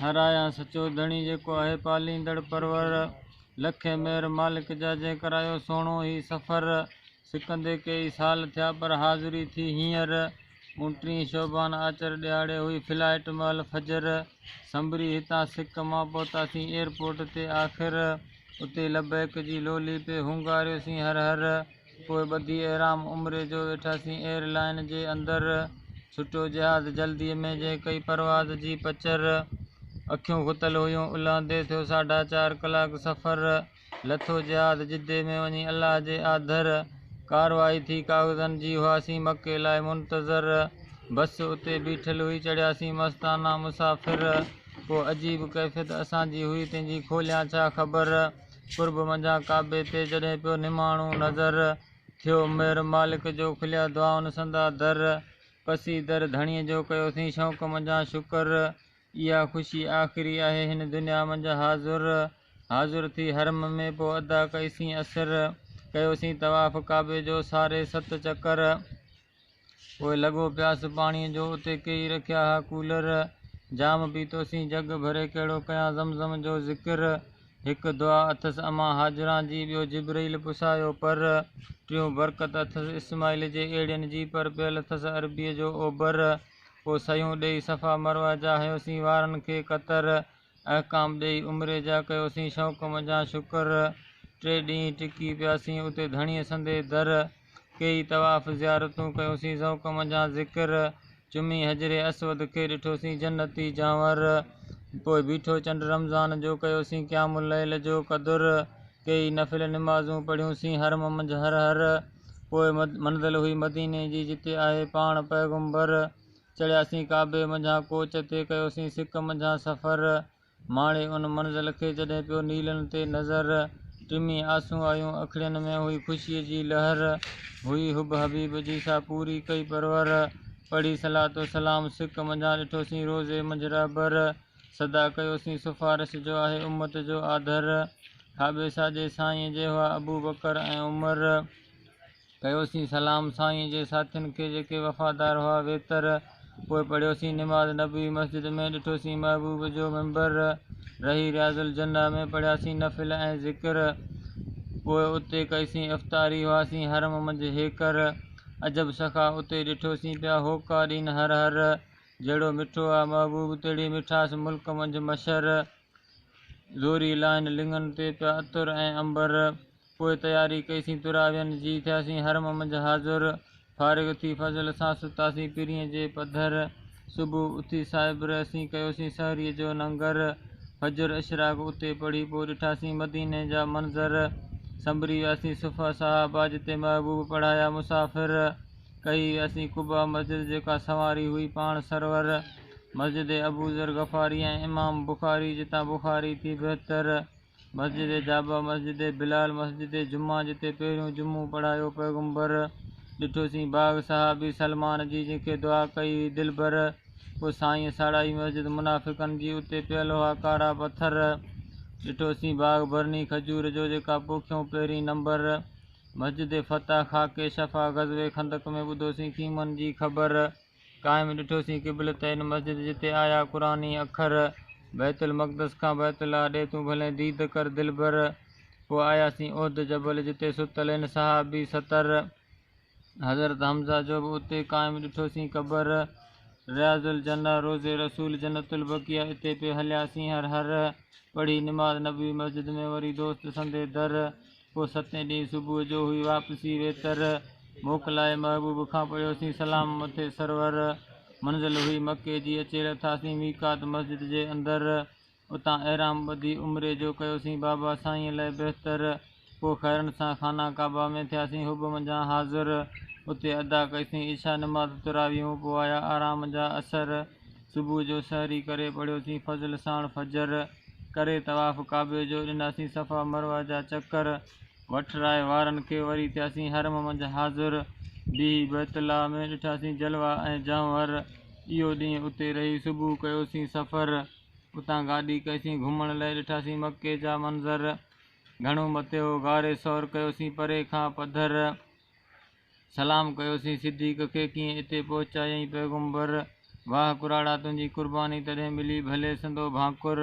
हराया सचो धणी जेको आहे पालींदड़ परवर लखे मेर मालिक जा जे करायो सोणो ही सफ़र सिकंदे कई साल थिया पर हाज़िरी थी हींअर ऊंटरी शोभान आचर ॾियारे हुई फ्लाइट महिल फजर संभरी हितां सिक मां पहुतासीं एयरपोर्ट ते आख़िर उते लबैक जी लोली पे हुंगारियोसीं हर हर पोइ ॿधी एराम उमिरि जो वेठासीं एयरलाइन जे अंदरि छुटो जहाज़ जल्दीअ में जे कई परवाज़ जी पचर अखियूं खुतल हुयूं उल्हांदे थियो 4.5 कलाक सफ़र लथो जहाज़ जिदे में वञी अलाह जे आदर कारवाई थी कागज़नि जी हुआसीं मके लाइ मुंतज़र बस उते बीठल हुई चढ़ियासीं मस्ताना मुसाफ़िर पोइ अजीब कैफ़ियत असांजी हुई तंहिंजी खोलियां छा ख़बर कुर्ब मंझां काबे ते जॾहिं पियो निमाणो नज़र थियो मेर मालिक जो खुलिया दुआउनि संदा दर पसी दर धणीअ जो कयोसीं शौक़ मंझां शुक्र इहा ख़ुशी आख़िरी आहे हिन दुनिया मंझि हाज़ुर थी हरम में पोइ अदा कईसीं असर कयोसीं तवाफ़ काबे जो सारे 7 चकर पोइ लॻो प्यास पाणीअ जो उते कई रखिया हा कूलर जाम पीतोसीं जग भरे कहिड़ो कयां ज़मज़म जो ज़िक्र हिकु दुआ अथसि अमा हाजरा जी ॿियो जिब्रील पुसायो पर टियों बरकत अथसि इस्माइल जे एड़ियनि जी पर पियल अथसि अरबीअ जो ओभर पोइ सयूं ॾेई सफ़ा मरवा जा हयोसीं वारनि खे क़तर अहकाम ॾेई उमिरि जा कयोसीं शौक़ मंझां शुक्र 3 ॾींहं टिकी पियासीं उते धणीअ संदे दर कई तवाफ़ ज़ियारतूं कयोसीं ज़ौक़ मंझां ज़िक्र चुमी हजरे असवद खे ॾिठोसीं जन्नती जांवर पोइ बीठो चंड रमज़ान जो कयोसीं क़यामुल लैल जो क़दुर कई नफ़िल निमाज़ूं पढ़ियूंसीं हरम मंझि हर हर पोइ मंज़िल हुई मदीने जी जिते आहे पाण पैगुंबर चढ़ियासीं काबे मंझां कोच ते कयोसीं सिक मंझां सफ़र माणे उन मंज़िल खे जॾहिं पियो नीलनि ते नज़र टिमी आसूं आयूं अखियुनि में हुई ख़ुशीअ जी लहर हुई हुब हबीब जी सा पूरी कई परवर पढ़ी सलातो सलाम सिक मंझां ॾिठोसीं रोज़े मंझि रहबर सदा कयोसीं सिफ़ारिश जो आहे उम्मत जो आदर खाॿे साॼे साईं जे हुआ अबू बकर ऐं उमर कयोसीं सलाम साईं जे साथियुनि खे जेके वफ़ादार हुआ वेतर पोइ पढ़ियोसीं निमाज़ नबी मस्जिद में ॾिठोसीं महबूब जो मेंबर रही रियाज़ुल जन्ना में पढ़ियासीं नफ़िल ऐं ज़िक्र पोइ उते कईसीं इफ़्तारी हुआसीं हरम मंझि हेकर अजब सखा उते ॾिठोसीं पिया होका ॾीन हर हर जहिड़ो मिठो आहे महबूब तहिड़ी मिठास मुल्क मंझि मशर ज़ोरी लाइन लिङनि ते पिया अतुर ऐं अंबर पोइ तयारी कईसीं तुरावियनि जी थियासीं हरम मंझि हाज़ुर फारिग थी फज़ल सां सुतासीं पीरीअ जे पधर सुबुह उथी साहिब रहियासीं कयोसीं सहरीअ जो लंगर फजर इशराक उते पढ़ी पोइ ॾिठासीं मदीने जा मंज़र संभरी वियासीं सुफ़ा साहबा जिते महबूब पढ़ाया मुसाफ़िर कई वियासीं कुबा मस्जिद जेका संवारी हुई पाण सरवर मस्जिद अबूज़र गफ़ारी ऐं इमाम बुखारी जितां बुखारी थी बहितर मस्जिद जाबा मस्जिद बिलाल मस्जिद जुम्मा जिते पहिरियों जुम्मो पढ़ायो पैगुंबर ॾिठोसीं बाग सहाबी सलमान जी जंहिंखे दुआ कई दिलि भर पोइ साईं साड़ाई मस्जिद मुनाफ़िक़नि जी उते पियल हुआ कारा पथर ॾिठोसीं बाग भरनी खजूर जो जेका पोखियूं पहिरीं नंबर मस्जिद फ़तह खाके शफ़ा गज़वे खंदक में ॿुधोसीं कीमनि जी ख़बर क़ाइम ॾिठोसीं क़िबलतैन मस्जिद जिते आया क़ुरानी अखर बैतुल मक़दस खां बैतुल्लाह ॾे तूं भले दीद कर दिलबर पोइ आयासीं उहद जबल जिते सुतल आहिनि सहाबी 70 हज़रत हमज़ा जो बि उते क़ाइम ॾिठोसीं क़बर रियाज़ुल जन्ना रोज़े रसूल जन्नतुल बक़िया इते पे हलियासीं हर हर पढ़ी निमाज़ नबी मस्जिद में वरी दोस्त संदे दर पोइ 7 ॾींहुं सुबुह जो हुई वापसी वेतर मोकिलाए महबूब खां पढ़ियोसीं सलाम मथे सरवर मंज़िल हुई मके जी अचे लथासीं मीकात मस्जिद जे अंदरि उतां एराम ॿधी उमिरि जो कयोसीं बाबा साईं लाइ बहितर पोइ खैरनि सां खाना काबा में थियासीं हुब मंझां हाज़ुर उते अदा कईसीं इशा नमाज़ तुरावियूं पोइ आया आराम जा असर सुबुह जो सहरी करे पढ़ियोसीं फज़ल साण फजर करे तवाफ़ काबे जो ॾिनासीं सफ़ा मरवा जा चकर वठराए वारनि खे वरी थियासीं हरम मंझि हाज़ुर बी बैतुल्लाह में ॾिठासीं जलवा ऐं जंवर इहो ॾींहुं उते रही सुबुह कयोसीं सफ़र उतां गाॾी कईसीं घुमण लाइ ॾिठासीं मके जा मंज़र घणो मथे हो गारे सौर कयोसीं परे खां पधर सलाम कयोसीं सिद्दीक़ खे कीअं हिते पहुचायईं पैगुंबर वाह कुराड़ा तुंहिंजी कुर्बानी तॾहिं मिली भले संदो भाकुर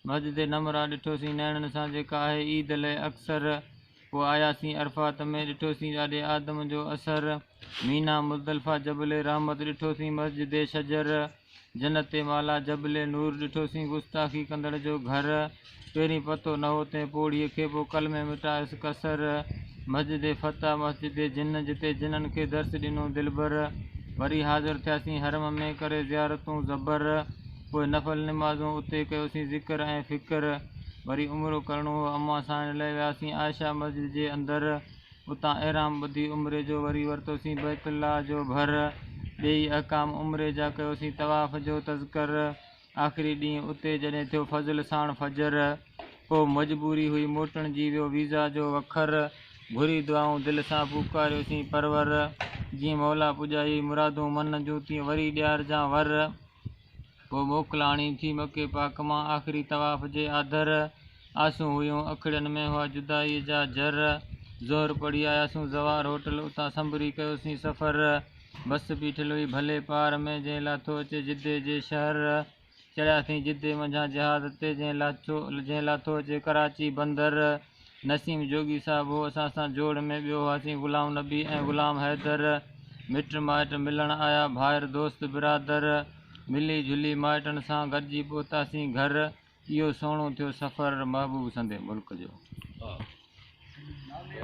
मस्जिद नमरा ॾिठोसीं नैणनि सां जेका आहे ईद लाइ अक्सर पोइ आयासीं अरफ़ात में ॾिठोसीं ॾाढे आदम जो असर मीना मुज़दलिफ़ा जबल रहमत ॾिठोसीं मस्जिद शजर जन्नत माला जबल नूर ॾिठोसीं गुस्ताखी कंदड़ जो घर पहिरीं पतो न हो तंहिं पोड़ीअ खे पोइ कलमे मिटायुसि कसर मस्जिद फ़तह मस्जिद जिन जिते जिन्हनि खे दर्स ॾिनो दिलबर वरी हाज़िर थियासीं हरम में करे ज़ियारतूं ज़बर पोइ नफ़ल निमाज़ूं उते कयोसीं ज़िक्र ऐं फ़िक्र वरी उमिरो करिणो हो अम्मा सां लाइ वियासीं आयशा मस्जिद जे अंदरि उतां एराम ॿधी उमिरे जो वरी वरितोसीं बैतुल्लाह जो भर ॿेई अहकाम उमिरे जा कयोसीं तवाफ़ जो तज़कर आख़िरी ॾींहुं उते जॾहिं थियो फज़ल साण फजर पोइ मजबूरी हुई मोटण जी वियो वीज़ा जो वखर घुरी दुआऊं दिलि सां पुकारियोसीं परवर जीअं मौला पुॼाई मुरादूं मन जूं तीअं वरी ॾियारजां वर पोइ मोकिलाणी थी मके पाक मां आख़िरी तवाफ़ जे आदर आसूं हुयूं अखिड़ियुनि में हुआ जुदाईअ जा जर ज़ोहर पढ़ी आयासीं ज़वार होटल उतां संभरी कयोसीं सफ़र बस बीठल हुई भले पार में जंहिं लाथो अचे जिदे जे शहर चढ़ियासीं जिदे मंझां जहाज़ ते जंहिं लाथो अचे कराची बंदर नसीम जोगी साहिब हो असां सां जोड़ में ॿियो हुआसीं ग़ुलाम नबी ऐं ग़ुलाम हैदर मिट माइट मिलण आया भाइर दोस्त बिरादर मिली झुली माइटनि सां गॾिजी पहुतासीं घर इहो सुहिणो थियो सफ़र महबूब संदे मुल्क जो।